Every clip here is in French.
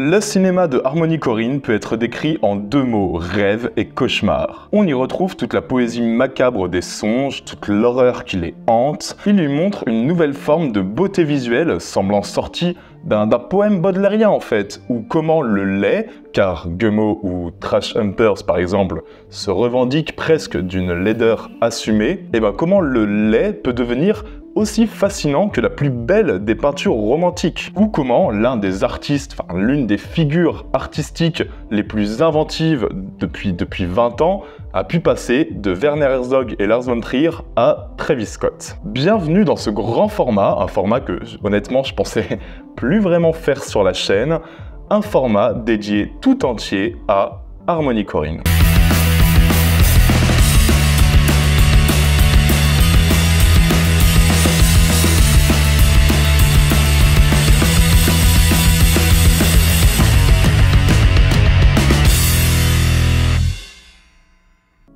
Le cinéma de Harmony Korine peut être décrit en deux mots, rêve et cauchemar. On y retrouve toute la poésie macabre des songes, toute l'horreur qui les hante. Il lui montre une nouvelle forme de beauté visuelle, semblant sortie d'un poème baudelairien en fait, ou comment le lait, car Gummo ou Trash Humpers par exemple se revendiquent presque d'une laideur assumée, et ben comment le lait peut devenir aussi fascinant que la plus belle des peintures romantiques, ou comment l'un des artistes, enfin l'une des figures artistiques les plus inventives depuis 20 ans a pu passer de Werner Herzog et Lars von Trier à Travis Scott. Bienvenue dans ce grand format, un format que honnêtement je pensais plus vraiment faire sur la chaîne, un format dédié tout entier à Harmony Korine.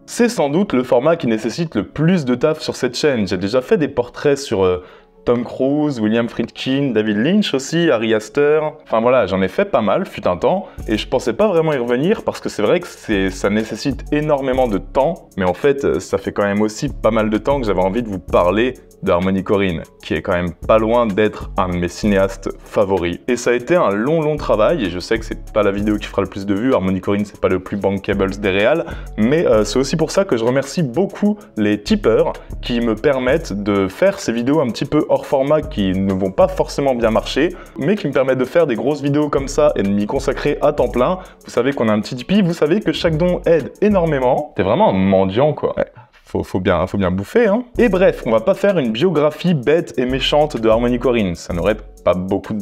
C'est sans doute le format qui nécessite le plus de taf sur cette chaîne. J'ai déjà fait des portraits sur Tom Cruise, William Friedkin, David Lynch aussi, Ari Aster. Enfin voilà, j'en ai fait pas mal, fut un temps, et je pensais pas vraiment y revenir parce que c'est vrai que ça nécessite énormément de temps, mais en fait, ça fait quand même aussi pas mal de temps que j'avais envie de vous parler de Harmony Korine, qui est quand même pas loin d'être un de mes cinéastes favoris. Et ça a été un long travail, et je sais que c'est pas la vidéo qui fera le plus de vues, Harmony Korine c'est pas le plus bankable des réals, mais c'est aussi pour ça que je remercie beaucoup les tipeurs qui me permettent de faire ces vidéos un petit peu hors format qui ne vont pas forcément bien marcher, mais qui me permettent de faire des grosses vidéos comme ça et de m'y consacrer à temps plein. Vous savez qu'on a un petit Tipeee, vous savez que chaque don aide énormément. T'es vraiment un mendiant quoi. Ouais. Faut bien bouffer, hein. Et bref, on va pas faire une biographie bête et méchante de Harmony Korine, ça n'aurait pas beaucoup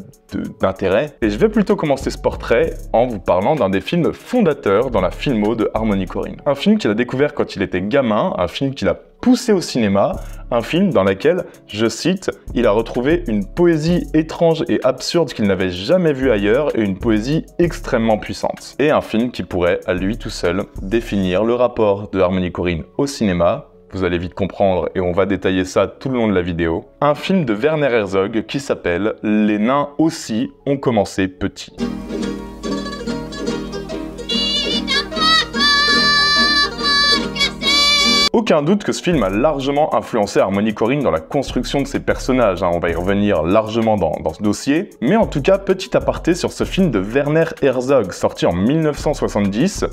d'intérêt. Et je vais plutôt commencer ce portrait en vous parlant d'un des films fondateurs dans la filmo de Harmony Korine. Un film qu'il a découvert quand il était gamin, un film qu'il a poussé au cinéma, un film dans lequel, je cite, il a retrouvé une poésie étrange et absurde qu'il n'avait jamais vue ailleurs et une poésie extrêmement puissante. Et un film qui pourrait, à lui tout seul, définir le rapport de Harmony Korine au cinéma. Vous allez vite comprendre et on va détailler ça tout le long de la vidéo. Un film de Werner Herzog qui s'appelle « Les nains aussi ont commencé petits ». Aucun doute que ce film a largement influencé Harmony Korine dans la construction de ses personnages, on va y revenir largement dans ce dossier. Mais en tout cas, petit aparté sur ce film de Werner Herzog, sorti en 1970,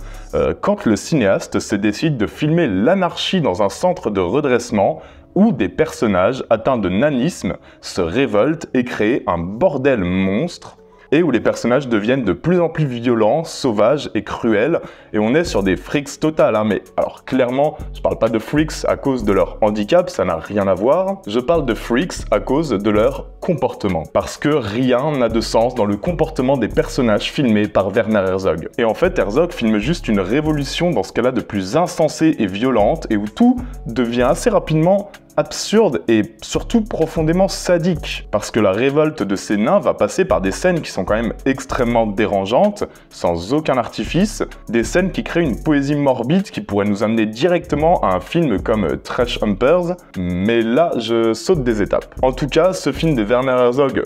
quand le cinéaste se décide de filmer l'anarchie dans un centre de redressement, où des personnages atteints de nanisme se révoltent et créent un bordel monstre, et où les personnages deviennent de plus en plus violents, sauvages et cruels, et on est sur des freaks totales, hein, mais alors clairement, je parle pas de freaks à cause de leur handicap, ça n'a rien à voir, je parle de freaks à cause de leur comportement, parce que rien n'a de sens dans le comportement des personnages filmés par Werner Herzog. Et en fait, Herzog filme juste une révolution dans ce qu'elle a de plus insensé et violente, et où tout devient assez rapidement absurde et surtout profondément sadique, parce que la révolte de ces nains va passer par des scènes qui sont quand même extrêmement dérangeantes, sans aucun artifice, des scènes qui créent une poésie morbide qui pourrait nous amener directement à un film comme Trash Humpers, mais là je saute des étapes. En tout cas, ce film de Werner Herzog,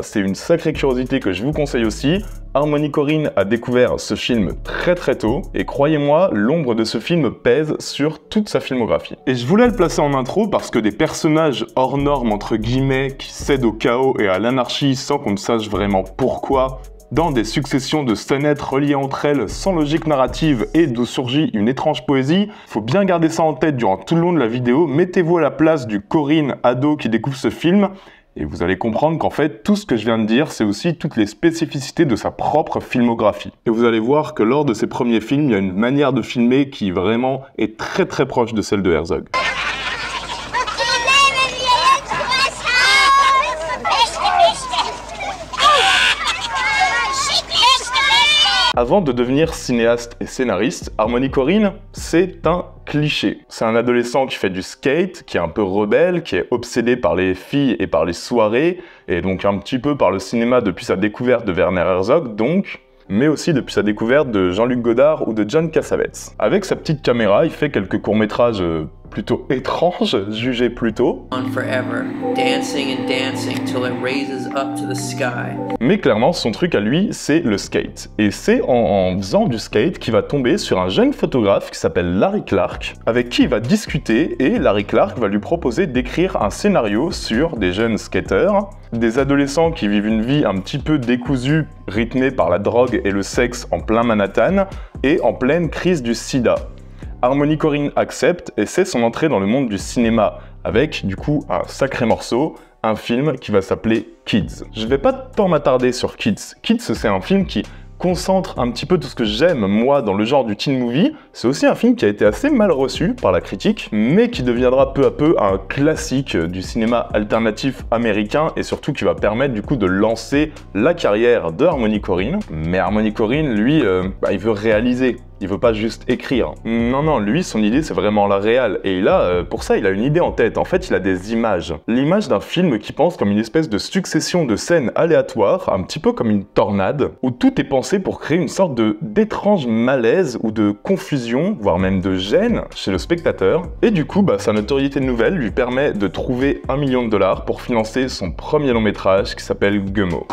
c'est une sacrée curiosité que je vous conseille aussi. Harmony Korine a découvert ce film très tôt, et croyez-moi, l'ombre de ce film pèse sur toute sa filmographie. Et je voulais le placer en intro parce que des personnages hors normes entre guillemets qui cèdent au chaos et à l'anarchie sans qu'on ne sache vraiment pourquoi, dans des successions de scénettes reliées entre elles sans logique narrative et d'où surgit une étrange poésie, faut bien garder ça en tête durant tout le long de la vidéo, mettez-vous à la place du Korine ado qui découvre ce film, et vous allez comprendre qu'en fait, tout ce que je viens de dire, c'est aussi toutes les spécificités de sa propre filmographie. Et vous allez voir que lors de ses premiers films, il y a une manière de filmer qui vraiment est très proche de celle de Herzog. Avant de devenir cinéaste et scénariste, Harmony Korine, c'est un cliché. C'est un adolescent qui fait du skate, qui est un peu rebelle, qui est obsédé par les filles et par les soirées, et donc un petit peu par le cinéma depuis sa découverte de Werner Herzog, donc, mais aussi depuis sa découverte de Jean-Luc Godard ou de John Cassavetes. Avec sa petite caméra, il fait quelques courts-métrages plutôt étrange, jugé plus tôt. Forever, dancing and dancing till it raises up to the sky. Mais clairement, son truc à lui, c'est le skate. Et c'est en faisant du skate qu'il va tomber sur un jeune photographe qui s'appelle Larry Clark, avec qui il va discuter, et Larry Clark va lui proposer d'écrire un scénario sur des jeunes skateurs, des adolescents qui vivent une vie un petit peu décousue, rythmée par la drogue et le sexe en plein Manhattan, et en pleine crise du sida. Harmony Korine accepte, et c'est son entrée dans le monde du cinéma, avec du coup un sacré morceau, un film qui va s'appeler Kids. Je vais pas tant m'attarder sur Kids. Kids, c'est un film qui concentre un petit peu tout ce que j'aime, moi, dans le genre du teen movie. C'est aussi un film qui a été assez mal reçu par la critique, mais qui deviendra peu à peu un classique du cinéma alternatif américain, et surtout qui va permettre du coup de lancer la carrière de Harmony Korine. Mais Harmony Korine, lui, il veut réaliser. Il veut pas juste écrire. Non, lui, son idée, c'est vraiment la réal. Et là, pour ça, il a une idée en tête. En fait, il a des images. L'image d'un film qui pense comme une espèce de succession de scènes aléatoires, un petit peu comme une tornade, où tout est pensé pour créer une sorte d'étrange malaise ou de confusion, voire même de gêne chez le spectateur. Et du coup, sa notoriété nouvelle lui permet de trouver $1 million pour financer son premier long métrage qui s'appelle Gummo.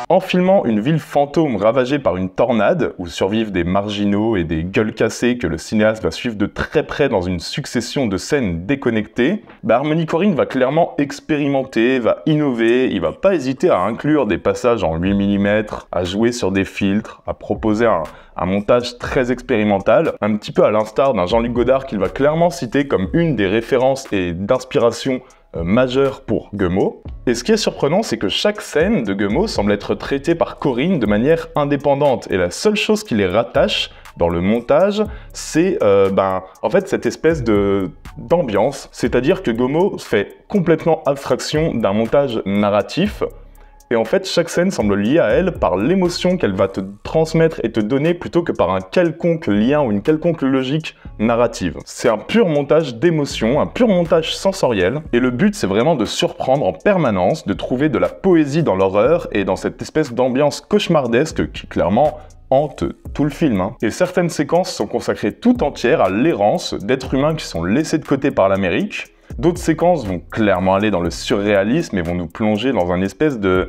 En filmant une ville fantôme ravagée par une tornade, où survivent des marginaux et des gueules cassées que le cinéaste va suivre de très près dans une succession de scènes déconnectées, Harmony Korine va clairement expérimenter, va innover, il va pas hésiter à inclure des passages en 8 mm, à jouer sur des filtres, à proposer un montage très expérimental, un petit peu à l'instar d'un Jean-Luc Godard qu'il va clairement citer comme une des références et d'inspiration majeure pour Gummo. Et ce qui est surprenant, c'est que chaque scène de Gummo semble être traitée par Korine de manière indépendante, et la seule chose qui les rattache dans le montage, c'est en fait cette espèce d'ambiance, c'est-à-dire que Gummo fait complètement abstraction d'un montage narratif. Et en fait, chaque scène semble liée à elle par l'émotion qu'elle va te transmettre et te donner plutôt que par un quelconque lien ou une quelconque logique narrative. C'est un pur montage d'émotion, un pur montage sensoriel, et le but c'est vraiment de surprendre en permanence, de trouver de la poésie dans l'horreur et dans cette espèce d'ambiance cauchemardesque qui clairement hante tout le film. Et certaines séquences sont consacrées tout entières à l'errance d'êtres humains qui sont laissés de côté par l'Amérique. D'autres séquences vont clairement aller dans le surréalisme et vont nous plonger dans un espèce de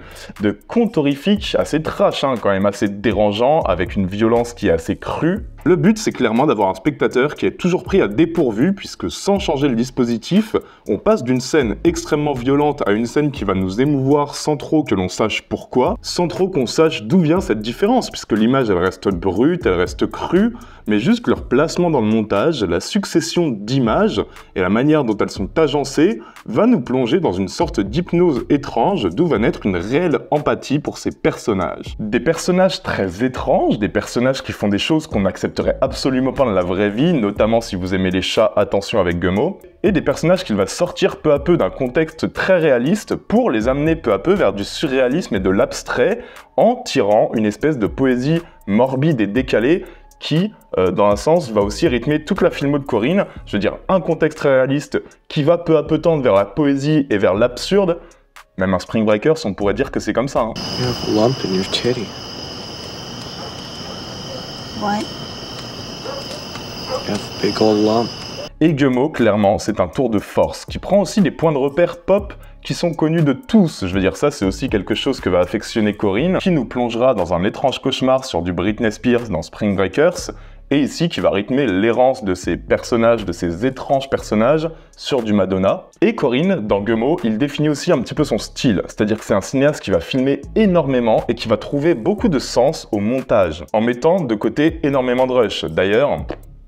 conte horrifique assez trash, quand même assez dérangeant, avec une violence qui est assez crue. Le but, c'est clairement d'avoir un spectateur qui est toujours pris à dépourvu, puisque sans changer le dispositif, on passe d'une scène extrêmement violente à une scène qui va nous émouvoir sans trop que l'on sache pourquoi, sans trop qu'on sache d'où vient cette différence, puisque l'image, elle reste brute, elle reste crue, mais juste leur placement dans le montage, la succession d'images et la manière dont elles sont agencées va nous plonger dans une sorte d'hypnose étrange, d'où va naître une réelle empathie pour ces personnages. Des personnages très étranges, des personnages qui font des choses qu'on accepterait absolument pas dans la vraie vie, notamment si vous aimez les chats, attention avec Gummo, et des personnages qu'il va sortir peu à peu d'un contexte très réaliste pour les amener peu à peu vers du surréalisme et de l'abstrait, en tirant une espèce de poésie morbide et décalée qui, dans un sens, va aussi rythmer toute la filmo de Korine. Je veux dire, un contexte réaliste qui va peu à peu tendre vers la poésie et vers l'absurde. Même un Spring Breakers, on pourrait dire que c'est comme ça. You have a lump in your titty. What? You have a big old lump. Et Gummo, clairement, c'est un tour de force qui prend aussi des points de repère pop qui sont connus de tous. Je veux dire, ça, c'est aussi quelque chose que va affectionner Korine, qui nous plongera dans un étrange cauchemar sur du Britney Spears dans Spring Breakers, et ici qui va rythmer l'errance de ces personnages, de ces étranges personnages, sur du Madonna. Et Korine, dans Gummo, il définit aussi un petit peu son style, c'est-à-dire que c'est un cinéaste qui va filmer énormément et qui va trouver beaucoup de sens au montage, en mettant de côté énormément de rush. D'ailleurs,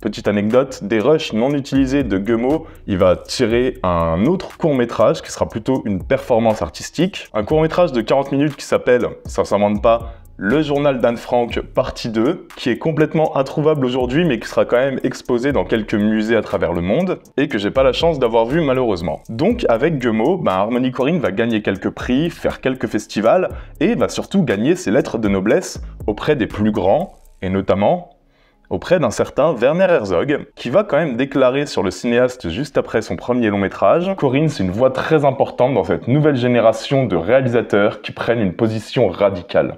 petite anecdote, des rushs non utilisés de Gummo, il va tirer un autre court-métrage qui sera plutôt une performance artistique. Un court-métrage de 40 minutes qui s'appelle, ça s'invente pas, Le journal d'Anne Frank, partie 2, qui est complètement introuvable aujourd'hui, mais qui sera quand même exposé dans quelques musées à travers le monde, et que j'ai pas la chance d'avoir vu malheureusement. Donc avec Gummo, Harmony Korine va gagner quelques prix, faire quelques festivals, et va surtout gagner ses lettres de noblesse auprès des plus grands, et notamment auprès d'un certain Werner Herzog, qui va quand même déclarer sur le cinéaste juste après son premier long métrage: Korine, c'est une voix très importante dans cette nouvelle génération de réalisateurs qui prennent une position radicale.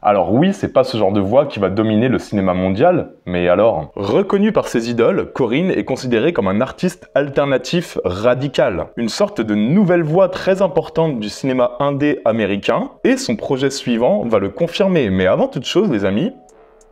Alors oui, c'est pas ce genre de voix qui va dominer le cinéma mondial, mais alors... Reconnu par ses idoles, Corinne est considéré comme un artiste alternatif radical, une sorte de nouvelle voix très importante du cinéma indé américain, et son projet suivant va le confirmer. Mais avant toute chose, les amis,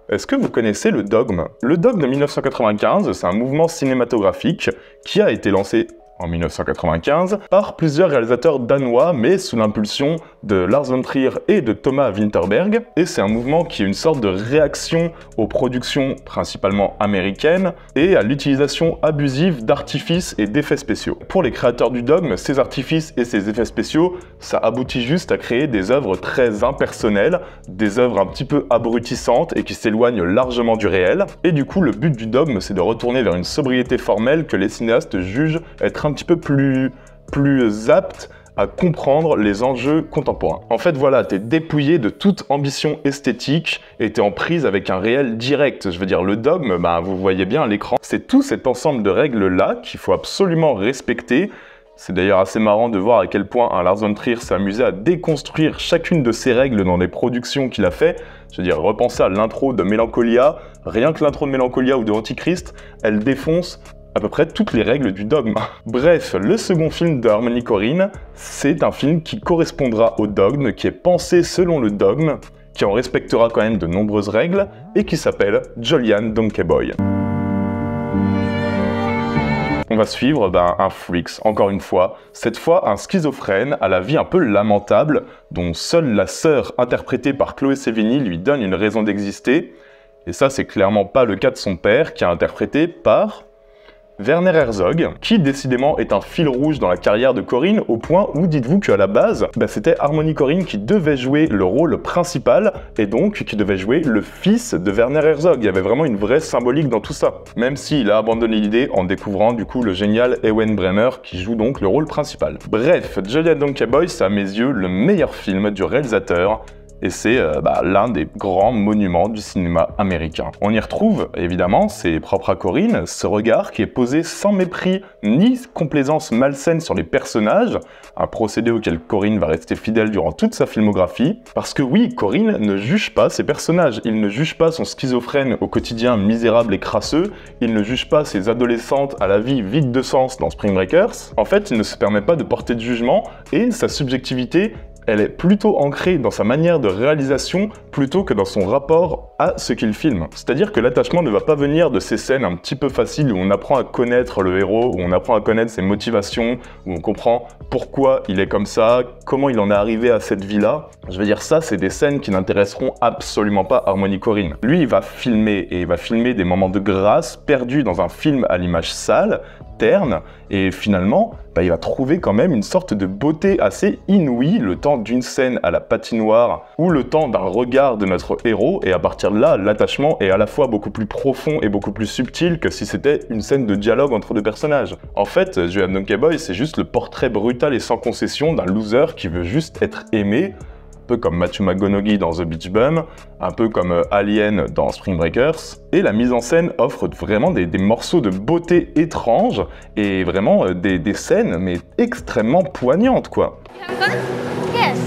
est-ce que vous connaissez le Dogme? Le Dogme de 1995, c'est un mouvement cinématographique qui a été lancé en 1995 par plusieurs réalisateurs danois, mais sous l'impulsion de Lars von Trier et de Thomas Vinterberg. Et c'est un mouvement qui est une sorte de réaction aux productions principalement américaines et à l'utilisation abusive d'artifices et d'effets spéciaux. Pour les créateurs du Dogme, ces artifices et ces effets spéciaux, ça aboutit juste à créer des œuvres très impersonnelles, des œuvres un petit peu abrutissantes et qui s'éloignent largement du réel. Et du coup, le but du Dogme, c'est de retourner vers une sobriété formelle que les cinéastes jugent être un petit peu plus apte à comprendre les enjeux contemporains. En fait, voilà, t'es dépouillé de toute ambition esthétique et t'es en prise avec un réel direct. Je veux dire, le Dogme, bah, vous voyez bien à l'écran, c'est tout cet ensemble de règles-là qu'il faut absolument respecter. C'est d'ailleurs assez marrant de voir à quel point un Lars von Trier s'est amusé à déconstruire chacune de ces règles dans les productions qu'il a fait. Je veux dire, repensez à l'intro de Mélancolia, rien que l'intro de Mélancolia ou de Antichrist, elle défonce à peu près toutes les règles du Dogme. Bref, le second film de Harmony Korine, c'est un film qui correspondra au Dogme, qui est pensé selon le Dogme, qui en respectera quand même de nombreuses règles, et qui s'appelle Jolly Ann Donkey Boy. On va suivre un freaks, encore une fois, cette fois un schizophrène à la vie un peu lamentable, dont seule la sœur interprétée par Chloé Sevigny lui donne une raison d'exister, et ça c'est clairement pas le cas de son père, qui est interprété par Werner Herzog, qui décidément est un fil rouge dans la carrière de Korine, au point où dites-vous qu'à la base, c'était Harmony Korine qui devait jouer le rôle principal, et donc qui devait jouer le fils de Werner Herzog. Il y avait vraiment une vraie symbolique dans tout ça, même s'il a abandonné l'idée en découvrant du coup le génial Ewen Bremner, qui joue donc le rôle principal. Bref, Jolly Ann Donkey Boy, c'est à mes yeux le meilleur film du réalisateur, et c'est l'un des grands monuments du cinéma américain. On y retrouve, évidemment, c'est propre à Korine, ce regard qui est posé sans mépris ni complaisance malsaine sur les personnages, un procédé auquel Korine va rester fidèle durant toute sa filmographie, parce que oui, Korine ne juge pas ses personnages, il ne juge pas son schizophrène au quotidien misérable et crasseux, il ne juge pas ses adolescentes à la vie vide de sens dans Spring Breakers. En fait, il ne se permet pas de porter de jugement, et sa subjectivité elle est plutôt ancrée dans sa manière de réalisation plutôt que dans son rapport à ce qu'il filme. C'est-à-dire que l'attachement ne va pas venir de ces scènes un petit peu faciles où on apprend à connaître le héros, où on apprend à connaître ses motivations, où on comprend pourquoi il est comme ça, comment il en est arrivé à cette vie-là. Je veux dire, ça, c'est des scènes qui n'intéresseront absolument pas Harmony Korine. Lui, il va filmer, et il va filmer des moments de grâce perdus dans un film à l'image sale, terne, et finalement, il va trouver quand même une sorte de beauté assez inouïe, le temps d'une scène à la patinoire, ou le temps d'un regard de notre héros, et à partir de là, l'attachement est à la fois beaucoup plus profond et beaucoup plus subtil que si c'était une scène de dialogue entre deux personnages. En fait, Jolly Ann Donkey Boy, c'est juste le portrait brutal et sans concession d'un loser qui veut juste être aimé, un peu comme Matthew McConaughey dans The Beach Bum, un peu comme Alien dans Spring Breakers, et la mise en scène offre vraiment des morceaux de beauté étranges, et vraiment des scènes, mais extrêmement poignantes, quoi. Yes.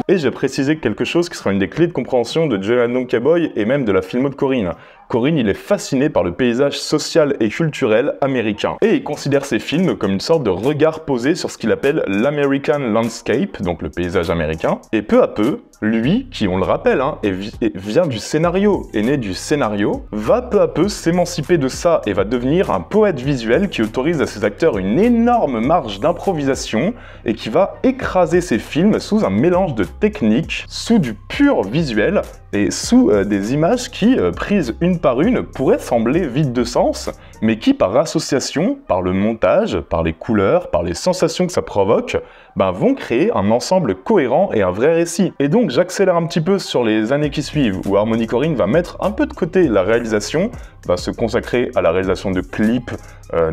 Et j'ai précisé quelque chose qui sera une des clés de compréhension de Jolly Ann Donkey Boy et même de la filmo de Korine. Korine, il est fasciné par le paysage social et culturel américain. Et il considère ses films comme une sorte de regard posé sur ce qu'il appelle l'American Landscape, donc le paysage américain. Et peu à peu, lui, qui on le rappelle, vient du scénario, est né du scénario, va peu à peu s'émanciper de ça et va devenir un poète visuel qui autorise à ses acteurs une énorme marge d'improvisation et qui va écraser ses films sous un mélange de techniques, sous du pur visuel et sous des images qui, prises une par une, pourraient sembler vides de sens, mais qui par association, par le montage, par les couleurs, par les sensations que ça provoque, vont créer un ensemble cohérent et un vrai récit. Et donc j'accélère un petit peu sur les années qui suivent, où Harmony Korine va mettre un peu de côté la réalisation, va se consacrer à la réalisation de clips,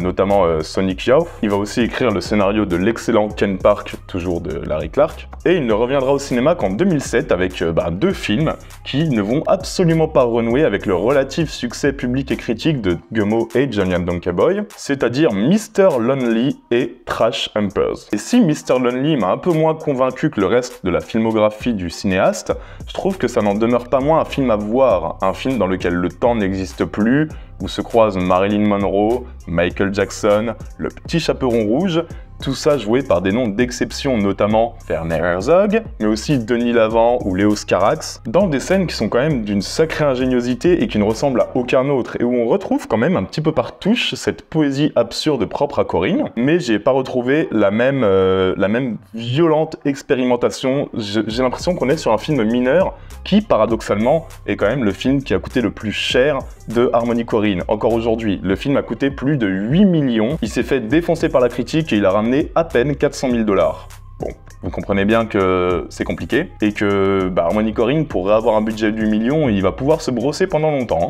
notamment Sonic Youth. Il va aussi écrire le scénario de l'excellent Ken Park, toujours de Larry Clark. Et il ne reviendra au cinéma qu'en 2007 avec deux films qui ne vont absolument pas renouer avec le relatif succès public et critique de Gummo et Jolly and Donkey Boy, c'est-à-dire Mr. Lonely et Trash Humpers. Et si Mr. Lonely m'a un peu moins convaincu que le reste de la filmographie du cinéaste, je trouve que ça n'en demeure pas moins un film à voir, un film dans lequel le temps n'existe plus, où se croisent Marilyn Monroe, Michael Jackson, le petit chaperon rouge, tout ça joué par des noms d'exception, notamment Werner Herzog, mais aussi Denis Lavant ou Léos Carax, dans des scènes qui sont quand même d'une sacrée ingéniosité et qui ne ressemblent à aucun autre, et où on retrouve quand même un petit peu par touche cette poésie absurde propre à Corinne, mais j'ai pas retrouvé la même violente expérimentation. J'ai l'impression qu'on est sur un film mineur qui, paradoxalement, est quand même le film qui a coûté le plus cher de Harmony Korine. Encore aujourd'hui, le film a coûté plus de 8 millions, il s'est fait défoncer par la critique et il a ramené à peine 400 000 $. Bon, vous comprenez bien que c'est compliqué, et que Harmony Korine, pour avoir un budget de 8 millions, il va pouvoir se brosser pendant longtemps.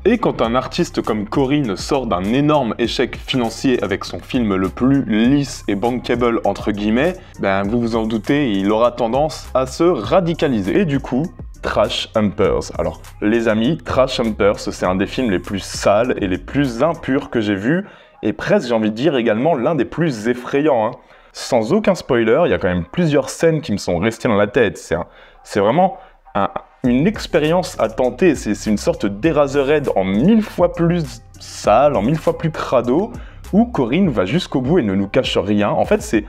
Et quand un artiste comme Korine sort d'un énorme échec financier avec son film le plus lisse et bankable entre guillemets, vous vous en doutez, il aura tendance à se radicaliser. Et du coup, Trash Humpers. Alors, les amis, Trash Humpers, c'est un des films les plus sales et les plus impurs que j'ai vus, et presque, j'ai envie de dire, également l'un des plus effrayants. Sans aucun spoiler, il y a quand même plusieurs scènes qui me sont restées dans la tête. C'est vraiment une expérience à tenter, c'est une sorte d'Eraserhead en 1000 fois plus sale, en 1000 fois plus crado, où Korine va jusqu'au bout et ne nous cache rien. En fait, c'est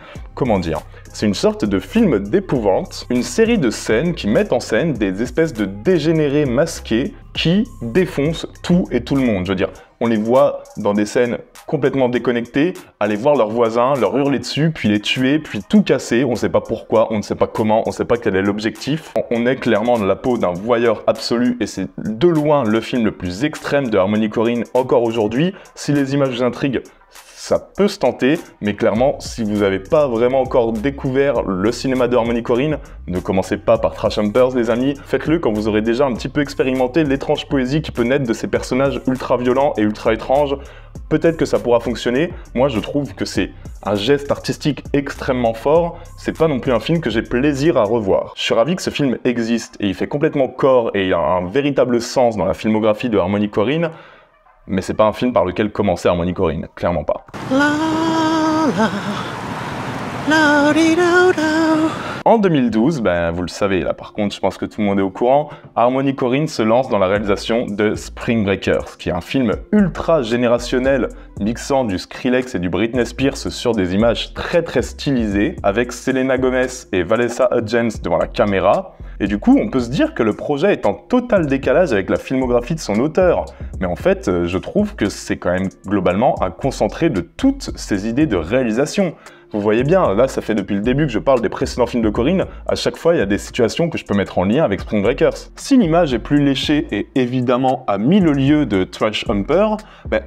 une sorte de film d'épouvante, une série de scènes qui mettent en scène des espèces de dégénérés masqués qui défoncent tout et tout le monde. Je veux dire, on les voit dans des scènes complètement déconnectés, aller voir leurs voisins, leur hurler dessus, puis les tuer, puis tout casser. On ne sait pas pourquoi, on ne sait pas comment, on ne sait pas quel est l'objectif. On est clairement dans la peau d'un voyeur absolu, et c'est de loin le film le plus extrême de Harmony Korine encore aujourd'hui. Si les images vous intriguent, ça peut se tenter, mais clairement, si vous n'avez pas vraiment encore découvert le cinéma de Harmony Korine, ne commencez pas par Trash Humpers, les amis. Faites-le quand vous aurez déjà un petit peu expérimenté l'étrange poésie qui peut naître de ces personnages ultra violents et ultra étranges. Peut-être que ça pourra fonctionner. Moi, je trouve que c'est un geste artistique extrêmement fort. C'est pas non plus un film que j'ai plaisir à revoir. Je suis ravi que ce film existe, et il fait complètement corps et il a un véritable sens dans la filmographie de Harmony Korine. Mais c'est pas un film par lequel commencer Harmony Korine, clairement pas. En 2012, vous le savez, là par contre je pense que tout le monde est au courant, Harmony Korine se lance dans la réalisation de Spring Breakers, qui est un film ultra générationnel mixant du Skrillex et du Britney Spears sur des images très très stylisées, avec Selena Gomez et Vanessa Hudgens devant la caméra. Et du coup, on peut se dire que le projet est en total décalage avec la filmographie de son auteur. Mais en fait, je trouve que c'est quand même globalement un concentré de toutes ces idées de réalisation. Vous voyez bien, là ça fait depuis le début que je parle des précédents films de Korine, à chaque fois il y a des situations que je peux mettre en lien avec Spring Breakers. Si l'image est plus léchée et évidemment à 1000 lieues de Trash Humper,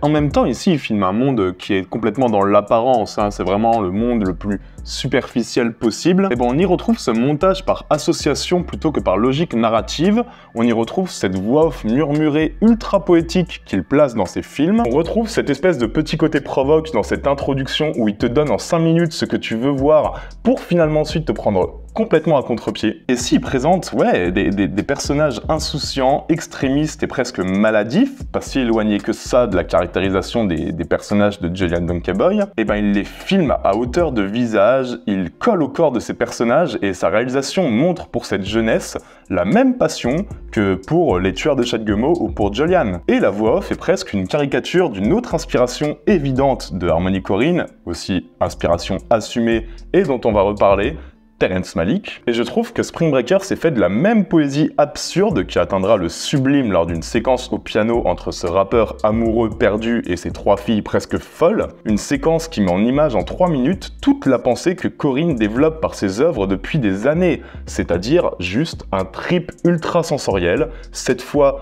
en même temps ici il filme un monde qui est complètement dans l'apparence, c'est vraiment le monde le plus superficiel possible. Et on y retrouve ce montage par association plutôt que par logique narrative, on y retrouve cette voix off murmurée ultra poétique qu'il place dans ses films, on retrouve cette espèce de petit côté provoque dans cette introduction où il te donne en 5 minutes ce que tu veux voir pour finalement ensuite te prendre complètement à contre-pied. Et s'il présente des personnages insouciants, extrémistes et presque maladifs, pas si éloignés que ça de la caractérisation des personnages de Jolly and Donkey Boy, il les filme à hauteur de visage, il colle au corps de ces personnages, et sa réalisation montre pour cette jeunesse la même passion que pour les tueurs de chat de Gummo ou pour Jolyan. Et la voix off est presque une caricature d'une autre inspiration évidente de Harmony Korine, aussi inspiration assumée et dont on va reparler, Terrence Malick, et je trouve que Spring Breakers est fait de la même poésie absurde qui atteindra le sublime lors d'une séquence au piano entre ce rappeur amoureux perdu et ses 3 filles presque folles, une séquence qui met en image en 3 minutes toute la pensée que Korine développe par ses œuvres depuis des années, c'est-à-dire juste un trip ultra sensoriel, cette fois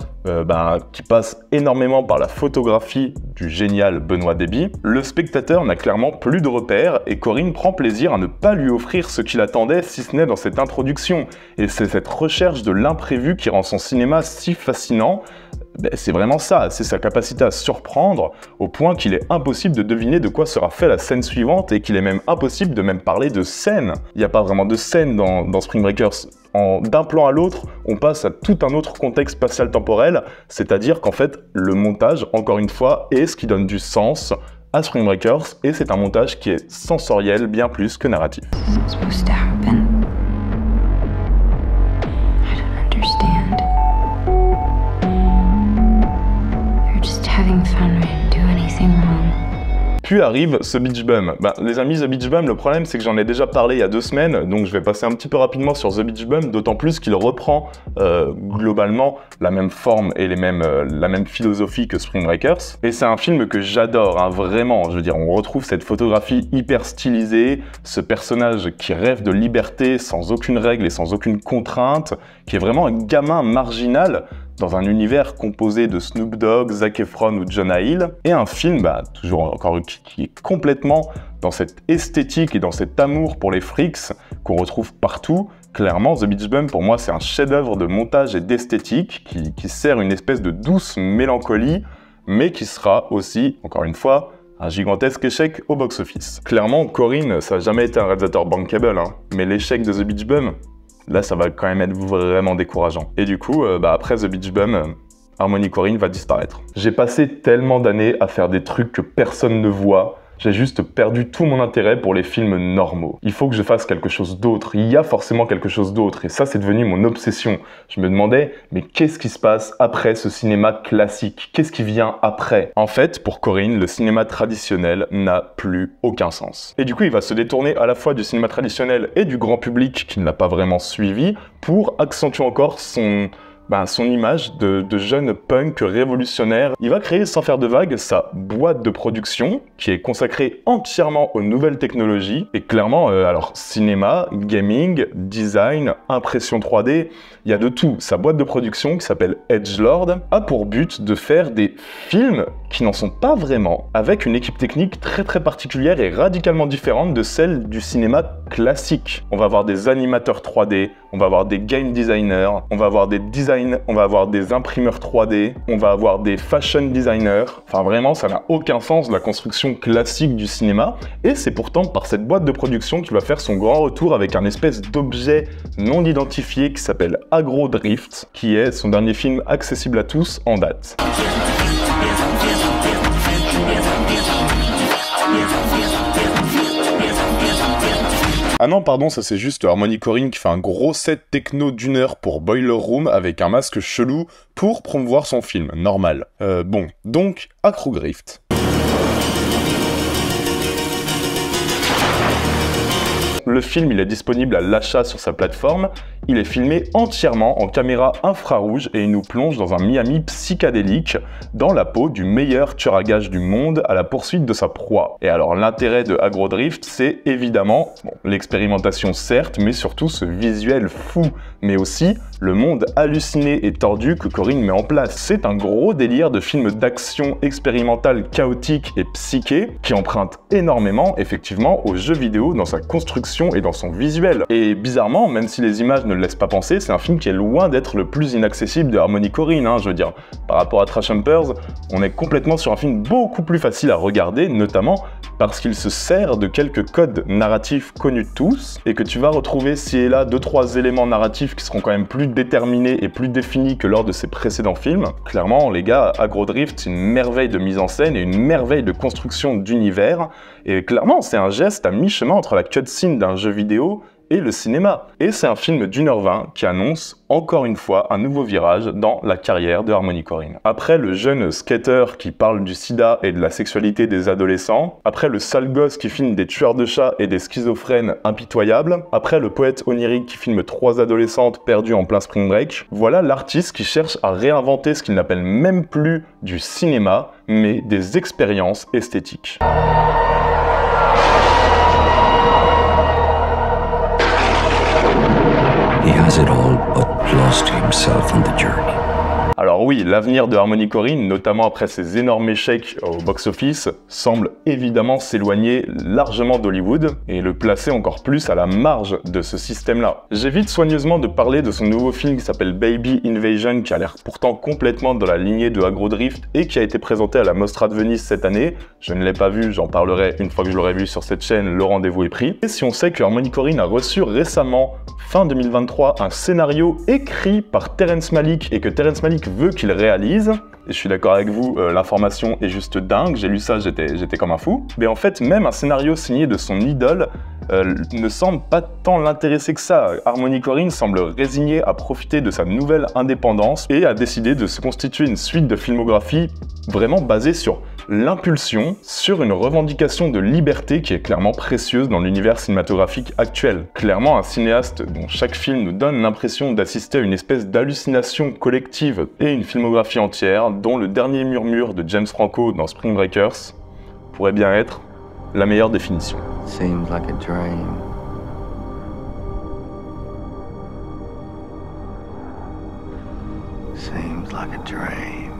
qui passe énormément par la photographie du génial Benoît Deby. Le spectateur n'a clairement plus de repères et Korine prend plaisir à ne pas lui offrir ce qu'il attendait, si ce n'est dans cette introduction. Et c'est cette recherche de l'imprévu qui rend son cinéma si fascinant, Ben, c'est vraiment ça, c'est sa capacité à surprendre au point qu'il est impossible de deviner de quoi sera fait la scène suivante et qu'il est même impossible de même parler de scène. Il n'y a pas vraiment de scène dans Spring Breakers. D'un plan à l'autre, on passe à tout un autre contexte spatial-temporel, c'est-à-dire qu'en fait, le montage, encore une fois, est ce qui donne du sens à Spring Breakers, et c'est un montage qui est sensoriel bien plus que narratif. It's supposed to happen. I don't understand. They're just having fun. We didn't do anything wrong. Puis arrive The Beach Bum. Les amis, The Beach Bum, le problème c'est que j'en ai déjà parlé il y a 2 semaines, donc je vais passer un petit peu rapidement sur The Beach Bum, d'autant plus qu'il reprend globalement la même forme et la même philosophie que Spring Breakers. Et c'est un film que j'adore, hein, vraiment. Je veux dire, on retrouve cette photographie hyper stylisée, ce personnage qui rêve de liberté sans aucune règle et sans aucune contrainte, qui est vraiment un gamin marginal dans un univers composé de Snoop Dogg, Zac Efron ou Jonah Hill, et un film, toujours encore qui est complètement dans cette esthétique et dans cet amour pour les freaks qu'on retrouve partout. Clairement, The Beach Bum, pour moi, c'est un chef-d'œuvre de montage et d'esthétique qui sert une espèce de douce mélancolie, mais qui sera aussi, encore une fois, un gigantesque échec au box-office. Clairement, Corinne, ça n'a jamais été un réalisateur bankable, hein, mais l'échec de The Beach Bum, là, ça va quand même être vraiment décourageant. Et du coup, après The Beach Bum, Harmony Korine va disparaître. J'ai passé tellement d'années à faire des trucs que personne ne voit. J'ai juste perdu tout mon intérêt pour les films normaux. Il faut que je fasse quelque chose d'autre. Il y a forcément quelque chose d'autre. Et ça, c'est devenu mon obsession. Je me demandais, mais qu'est-ce qui se passe après ce cinéma classique? Qu'est-ce qui vient après? En fait, pour Korine, le cinéma traditionnel n'a plus aucun sens. Et du coup, il va se détourner à la fois du cinéma traditionnel et du grand public qui ne l'a pas vraiment suivi pour accentuer encore son image de jeune punk révolutionnaire. Il va créer, sans faire de vagues, sa boîte de production qui est consacrée entièrement aux nouvelles technologies. Et clairement, alors cinéma, gaming, design, impression 3D, il y a de tout. Sa boîte de production, qui s'appelle Edgelord, a pour but de faire des films qui n'en sont pas vraiment, avec une équipe technique très très particulière et radicalement différente de celle du cinéma classique. On va avoir des animateurs 3D, on va avoir des game designers, on va avoir des on va avoir des imprimeurs 3D, on va avoir des fashion designers. Enfin vraiment, ça n'a aucun sens, la construction classique du cinéma. Et c'est pourtant par cette boîte de production qu'il va faire son grand retour avec un espèce d'objet non identifié qui s'appelle Agrodrift, qui est son dernier film accessible à tous en date. Ah non, pardon, ça c'est juste Harmony Korine qui fait un gros set techno d'1 heure pour Boiler Room avec un masque chelou pour promouvoir son film, normal. Bon, donc, Agrodrift. Le film, il est disponible à l'achat sur sa plateforme. Il est filmé entièrement en caméra infrarouge et il nous plonge dans un Miami psychédélique dans la peau du meilleur tueur à gages du monde à la poursuite de sa proie. Et alors l'intérêt de Agrodrift, c'est évidemment l'expérimentation certes, mais surtout ce visuel fou, mais aussi le monde halluciné et tordu que Korine met en place. C'est un gros délire de film d'action expérimental chaotique et psyché qui emprunte énormément effectivement aux jeux vidéo dans sa construction et dans son visuel. Et bizarrement, même si les images ne le laissent pas penser, c'est un film qui est loin d'être le plus inaccessible de Harmony Korine, hein, je veux dire. Par rapport à Trash Humpers, on est complètement sur un film beaucoup plus facile à regarder, notamment parce qu'il se sert de quelques codes narratifs connus de tous, et que tu vas retrouver ci et là 2-3 éléments narratifs qui seront quand même plus déterminés et plus définis que lors de ses précédents films. Clairement, les gars, Agrodrift, c'est une merveille de mise en scène et une merveille de construction d'univers, et clairement, c'est un geste à mi-chemin entre la cutscene d'un jeu vidéo et le cinéma. Et c'est un film d'1h20 qui annonce, encore une fois, un nouveau virage dans la carrière de Harmony Korine. Après le jeune skater qui parle du sida et de la sexualité des adolescents, après le sale gosse qui filme des tueurs de chats et des schizophrènes impitoyables, après le poète onirique qui filme 3 adolescentes perdues en plein spring break, voilà l'artiste qui cherche à réinventer ce qu'il n'appelle même plus du cinéma, mais des expériences esthétiques. He has it all but lost himself on the journey. Alors oui, l'avenir de Harmony Korine, notamment après ses énormes échecs au box-office, semble évidemment s'éloigner largement d'Hollywood et le placer encore plus à la marge de ce système-là. J'évite soigneusement de parler de son nouveau film qui s'appelle Baby Invasion, qui a l'air pourtant complètement dans la lignée de Agrodrift et qui a été présenté à la Mostra de Venise cette année. Je ne l'ai pas vu, j'en parlerai une fois que je l'aurai vu sur cette chaîne, le rendez-vous est pris. Et si on sait que Harmony Korine a reçu récemment, fin 2023, un scénario écrit par Terrence Malick et que Terrence Malick veut qu'il réalise, et je suis d'accord avec vous, l'information est juste dingue, j'ai lu ça, j'étais comme un fou, mais en fait même un scénario signé de son idole ne semble pas tant l'intéresser que ça. Harmony Korine semble résigné à profiter de sa nouvelle indépendance et a décidé de se constituer une suite de filmographie vraiment basée sur l'impulsion, sur une revendication de liberté qui est clairement précieuse dans l'univers cinématographique actuel. Clairement un cinéaste dont chaque film nous donne l'impression d'assister à une espèce d'hallucination collective et une filmographie entière dont le dernier murmure de James Franco dans Spring Breakers pourrait bien être la meilleure définition. Seems like a dream. Seems like a dream.